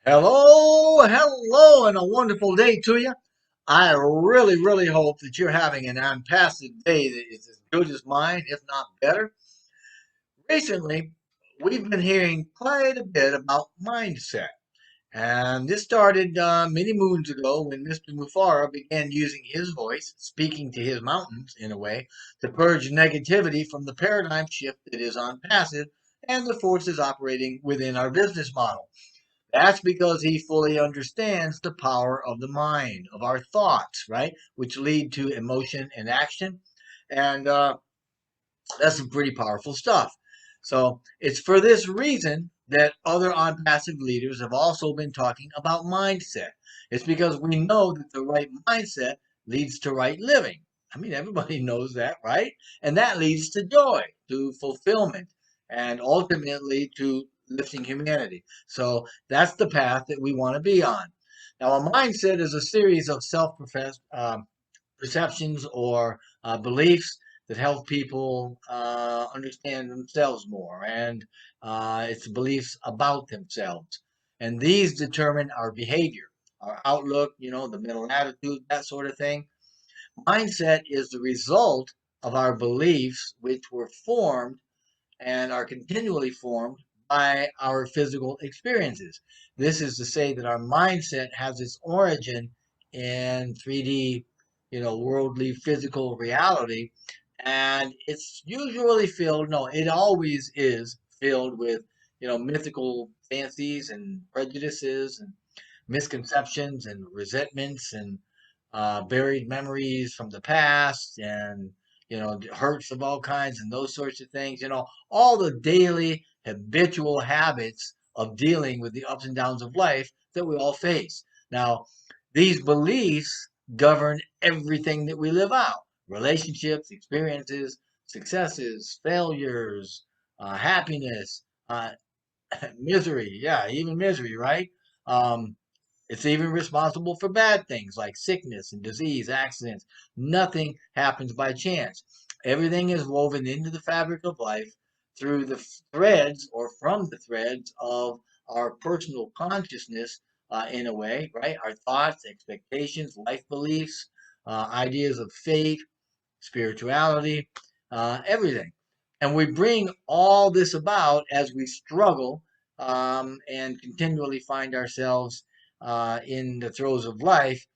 Hello, hello, and a wonderful day to you. I really hope that you're having an unpassive day that is as good as mine, if not better. Recently, we've been hearing quite a bit about mindset, and this started many moons ago when Mr. Mufara began using his voice, speaking to his mountains in a way, to purge negativity from the paradigm shift that is OnPassive and the forces operating within our business model. That's because he fully understands the power of the mind, of our thoughts, right? Which lead to emotion and action. And that's some pretty powerful stuff. So it's for this reason that other on-passive leaders have also been talking about mindset. It's because we know that the right mindset leads to right living. I mean, everybody knows that, right? And that leads to joy, to fulfillment, and ultimately to lifting humanity. So that's the path that we want to be on. Now, a mindset is a series of self-professed perceptions or beliefs that help people understand themselves more, and it's beliefs about themselves. And these determine our behavior, our outlook, the mental attitude, that sort of thing. Mindset is the result of our beliefs, which were formed and are continually formed by our physical experiences. This is to say that our mindset has its origin in 3D, worldly physical reality, and it's usually filled, no, it always is filled with, mythical fancies and prejudices and misconceptions and resentments and buried memories from the past and hurts of all kinds and those sorts of things, all the daily habitual habits of dealing with the ups and downs of life that we all face. Now, these beliefs govern everything that we live out: relationships, experiences, successes, failures, happiness, misery. Yeah, even misery, right? Um, it's even responsible for bad things like sickness and disease, accidents. Nothing happens by chance. Everything is woven into the fabric of life through the threads or from the threads of our personal consciousness, in a way, right? Our thoughts, expectations, life beliefs, ideas of fate, spirituality, everything. And we bring all this about as we struggle and continually find ourselves in the throes of life,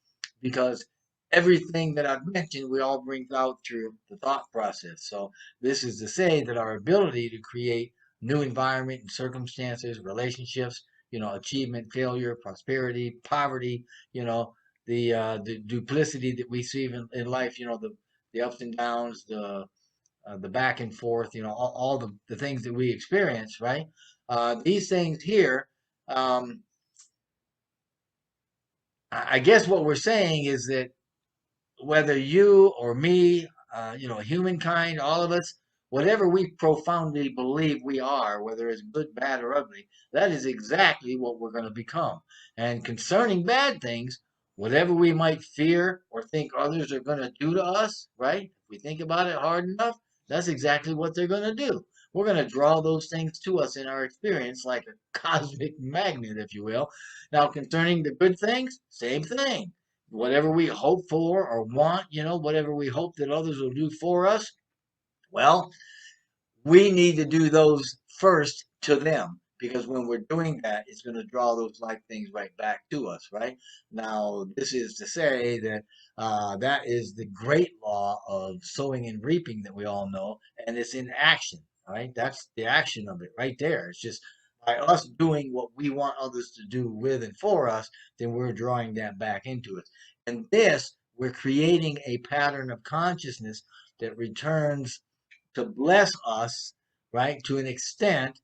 because everything that I've mentioned, we all bring out through the thought process. So this is to say that our ability to create new environment and circumstances, relationships, achievement, failure, prosperity, poverty, the duplicity that we see in life, the ups and downs, the back and forth, all the things that we experience, right? These things here, um, I guess what we're saying is that whether you or me, humankind, all of us, whatever we profoundly believe we are, whether it's good, bad, or ugly, that is exactly what we're going to become. And concerning bad things, whatever we might fear or think others are going to do to us, right? If we think about it hard enough, that's exactly what they're going to do. We're going to draw those things to us in our experience like a cosmic magnet, if you will. Now, concerning the good things, same thing. Whatever we hope for or want, whatever we hope that others will do for us, well, we need to do those first to them, because when we're doing that, it's going to draw those like things right back to us, right? Now, this is to say that that is the great law of sowing and reaping that we all know, and it's in action, right? That's the action of it right there. It's just by us doing what we want others to do with and for us, then we're drawing that back into us. And this, we're creating a pattern of consciousness that returns to bless us, right, to an extent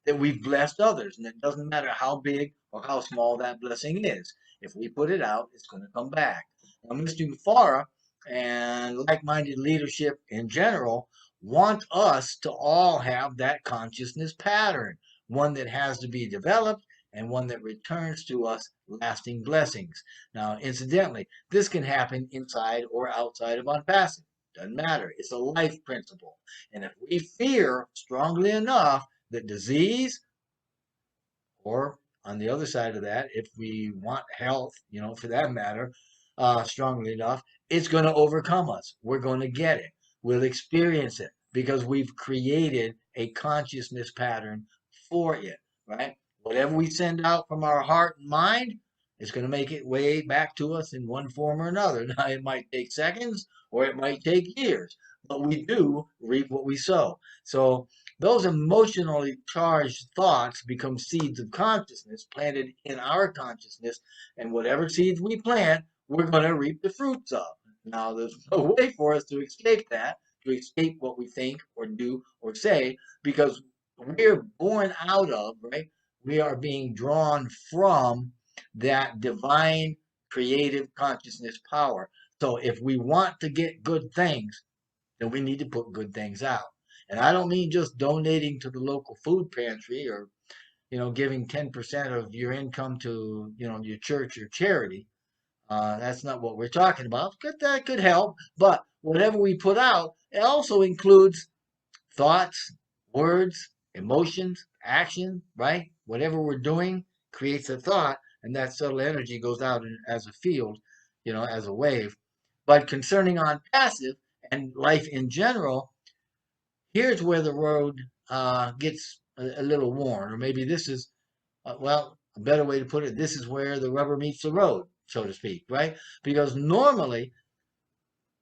that we've blessed others. And it doesn't matter how big or how small that blessing is. If we put it out, it's going to come back. Now, Mr. Mufara and like minded leadership in general want us to all have that consciousness pattern, one that has to be developed and one that returns to us lasting blessings. Now, incidentally, this can happen inside or outside of OnPassive. Doesn't matter. It's a life principle. And if we fear strongly enough that disease or on the other side of that, if we want health, for that matter, strongly enough, it's going to overcome us. We're going to get it. We'll experience it because we've created a consciousness pattern for it, right? Whatever we send out from our heart and mind, it's going to make it way back to us in one form or another. Now, it might take seconds or it might take years, but we do reap what we sow. So those emotionally charged thoughts become seeds of consciousness planted in our consciousness, and whatever seeds we plant, we're going to reap the fruits of. Now, there's no way for us to escape that, to escape what we think or do or say, because we're born out of, right? We are being drawn from that divine creative consciousness power. So if we want to get good things, then we need to put good things out. And I don't mean just donating to the local food pantry or, giving 10% of your income to, your church or charity. That's not what we're talking about. That could help. But whatever we put out, it also includes thoughts, words, emotions, action, right? Whatever we're doing creates a thought, and that subtle energy goes out as a field, as a wave. But concerning on passive and life in general, here's where the road gets a little worn, or maybe this is, well, a better way to put it, this is where the rubber meets the road, so to speak, right? Because normally,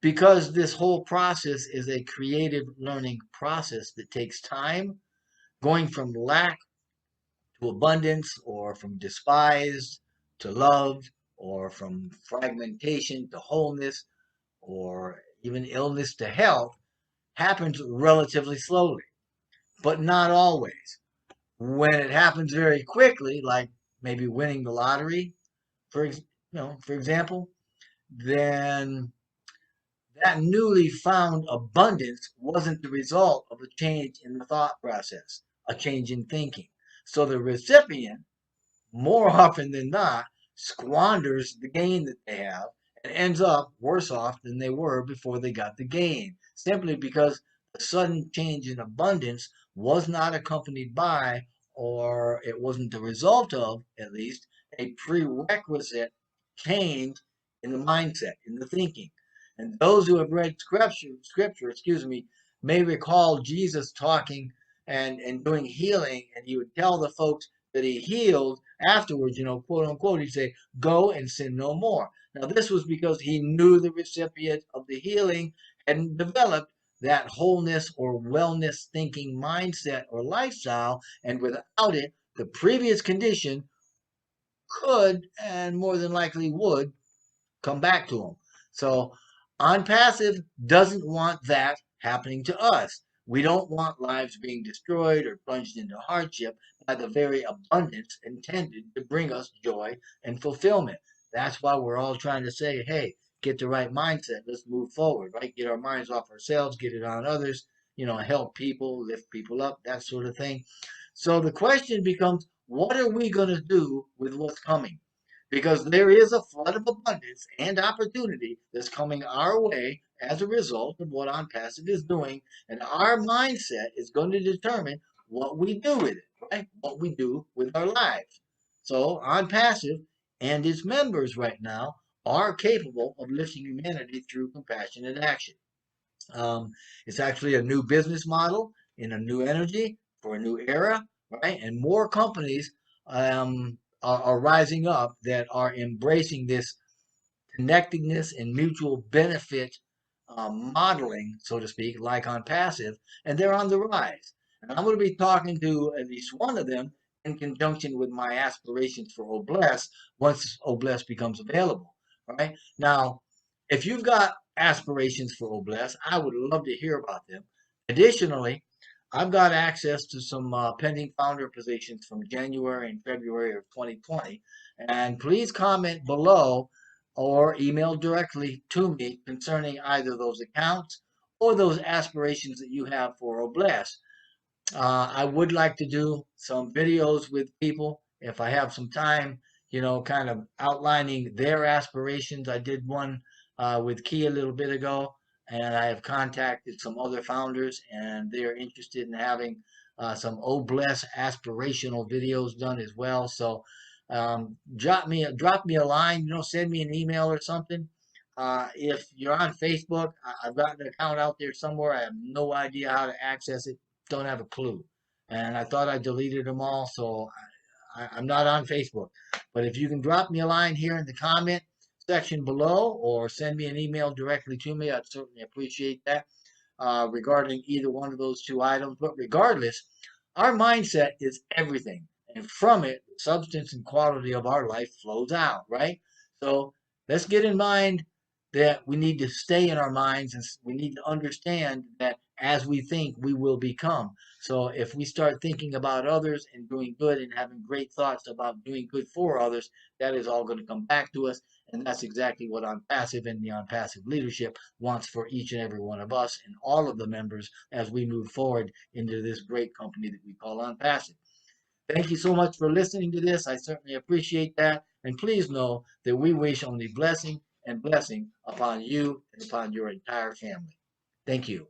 because this whole process is a creative learning process that takes time, going from lack to abundance, or from despised to loved, or from fragmentation to wholeness, or even illness to health, happens relatively slowly, but not always. When it happens very quickly, like maybe winning the lottery, for example, then that newly found abundance wasn't the result of a change in the thought process, a change in thinking. So the recipient, more often than not, squanders the gain that they have and ends up worse off than they were before they got the gain, simply because the sudden change in abundance was not accompanied by, or it wasn't the result of, at least, a prerequisite change in the mindset, in the thinking. And those who have read scripture, may recall Jesus talking and doing healing, and he would tell the folks that he healed afterwards, quote unquote, he'd say, go and sin no more. Now, this was because he knew the recipient of the healing hadn't developed that wholeness or wellness thinking mindset or lifestyle, and without it, the previous condition could and more than likely would come back to them. So OnPassive doesn't want that happening to us. We don't want lives being destroyed or plunged into hardship by the very abundance intended to bring us joy and fulfillment. That's why we're all trying to say, hey, get the right mindset. Let's move forward, right? Get our minds off ourselves, get it on others, help people, lift people up, that sort of thing. So the question becomes, what are we going to do with what's coming? Because there is a flood of abundance and opportunity that's coming our way as a result of what OnPassive is doing, and our mindset is going to determine what we do with it, right? What we do with our lives. So OnPassive and its members right now are capable of lifting humanity through compassion and action. It's actually a new business model in a new energy for a new era, right? And more companies are rising up that are embracing this connectedness and mutual benefit modeling, so to speak, like OnPassive, and they're on the rise. And I'm going to be talking to at least one of them in conjunction with my aspirations for Obless once Obless becomes available. Right now, if you've got aspirations for Obless, I would love to hear about them. Additionally, I've got access to some pending founder positions from January and February of 2020. And please comment below or email directly to me concerning either those accounts or those aspirations that you have for Oblast. I would like to do some videos with people if I have some time, kind of outlining their aspirations. I did one with Key a little bit ago, and I have contacted some other founders, and they're interested in having some O-Bless aspirational videos done as well. So drop me a line, send me an email or something. If you're on Facebook, I've got an account out there somewhere. I have no idea how to access it. Don't have a clue. And I thought I deleted them all, so I'm not on Facebook. But if you can drop me a line here in the comment section below or send me an email directly to me, I'd certainly appreciate that regarding either one of those two items. But regardless, our mindset is everything. And from it, the substance and quality of our life flows out, right? So let's get in mind that we need to stay in our minds and we need to understand that as we think, we will become. So if we start thinking about others and doing good and having great thoughts about doing good for others, that is all going to come back to us. And that's exactly what OnPassive and the OnPassive leadership wants for each and every one of us and all of the members as we move forward into this great company that we call OnPassive. Thank you so much for listening to this. I certainly appreciate that. And please know that we wish only blessing and blessing upon you and upon your entire family. Thank you.